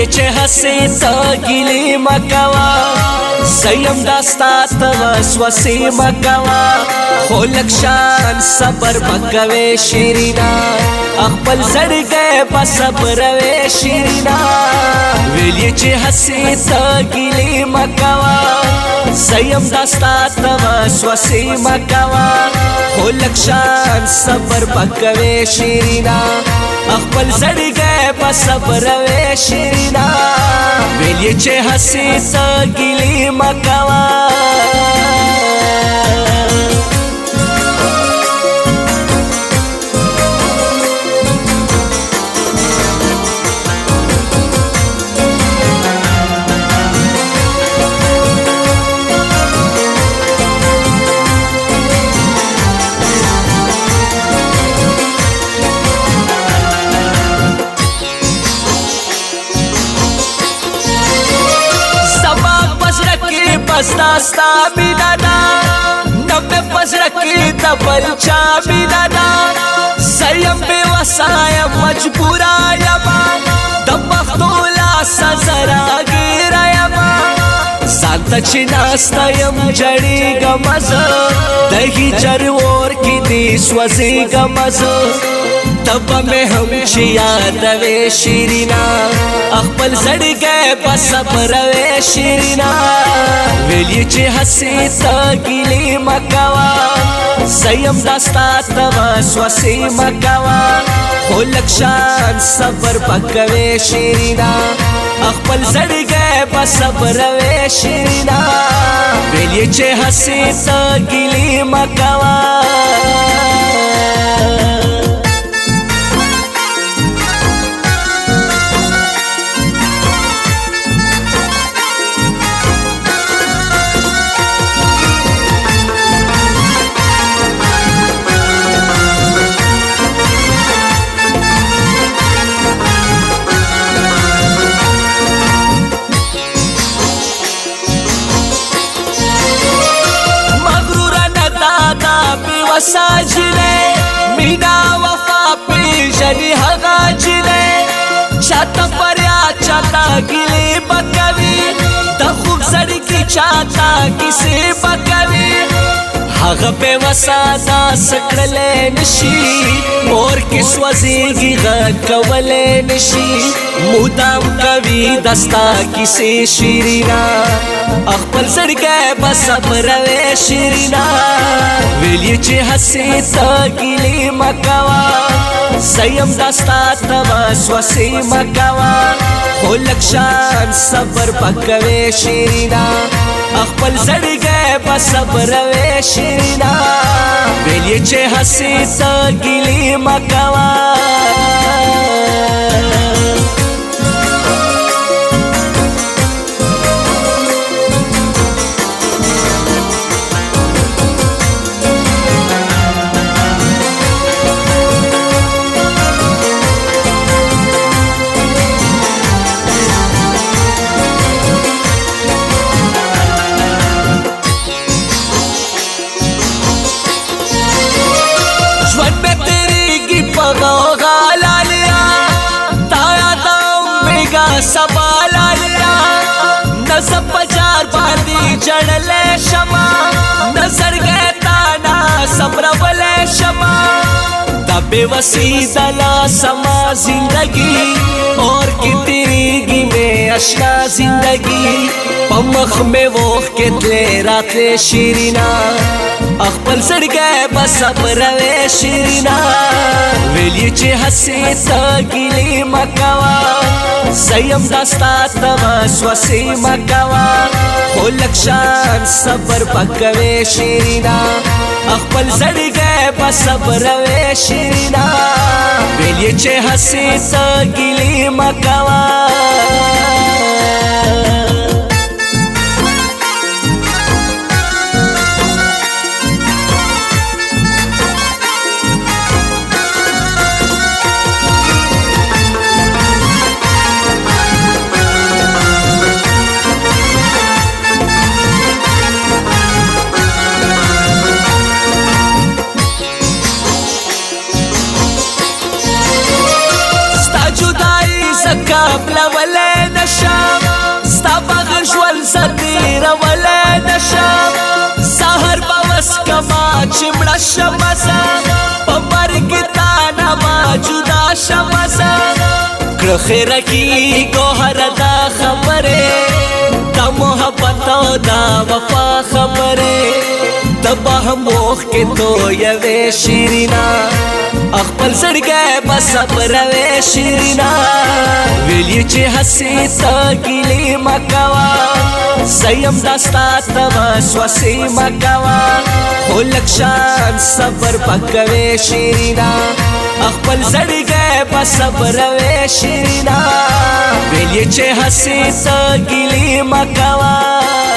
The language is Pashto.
ویلی چه هسی تا گیلی مکوا زیم داستا تا وسوسی مکوا خولک شان صبر مکوی شیرینا اخبل زڑگے بصبر وی شیرینا ویلی چه هسی تا گیلی مکوا زیم داستا تا وسوسی مکوا خولک شان صبر مکوی شیرینا اخبل زڑگے بصبر وی شیرینا ویلی چه هسی تا گیلی مکوا داستا بینانا نم پزرکی دبل چا بینانا زیم بے وسایم مجبورا یما دمختولا سزرا گیرا یما زانتا چناستا یم جڑی گمز دہی چرور کی دی سوزی گمز تب میں ہم چی یاد وے شیرینا اخبل زڑ گئے بصبر وے شیرینا ویلی چی ہسی تا گیلی مکوا زیم داستا تا وسوسی مکوا خولک شان صبر پکوے شیرینا اخبل زڑ گئے بصبر وے شیرینا ویلی چی ہسی تا گیلی مکوا ساجنے مینا وفا پیشنی ہگا جنے چاہتا پریا چاہتا گلی بکوی دخوک زڑکی چاہتا کسی بکوی حغ پہ وسادا سکڑلے نشی اور کس وزیگی غکولے نشی مدام کوی دستا کسی شیرینا اخبل زڑ گئے بصبر وے شیرینا ویلی چی ہسی تا گیلی مکوا زیم داستا تا وسوسی مکوا خولک شان صبر پکوے شیرینا اخبل زڑ گئے بصبر وے شیرینا ویلی چی ہسی تا گیلی مکوا سبالا لیا نظر پجار باندی جڑلے شما نظر گئے تانا صبر ولے شما دبے وسیع دلا سما زندگی اور کی تیریگی میں اشنا زندگی پمخ میں وہ کتلے راتلے شیرینا اخبل زڑ گئے بصبر وے شیرینا ویلی چی ہسی تا گیلی مکوا زیم داستا تا وسوسی مکوا خولک شان صبر پکوے شیرینا اخبل زڑ گئے بصبر وے شیرینا ویلی چی ہسی تا گیلی مکوا قبل ولنا شمسا پمر کی تانا ما جدا شمسا کړه خیر کی گوهر دا خبره دا محبت او دا وفا خبره تبه موخ کې تو یوې شیرینا خپل زړګی په صبر وې شیرینا ویلې چې هسې ته ګیلې مه کوه زیم داستا ته وسوسې مه کوه خو لږ شان صبر به کوې شیرینا خپل زړګی په صبر وې شیرینا ویلې چې هسې ته ګیلې مه کوه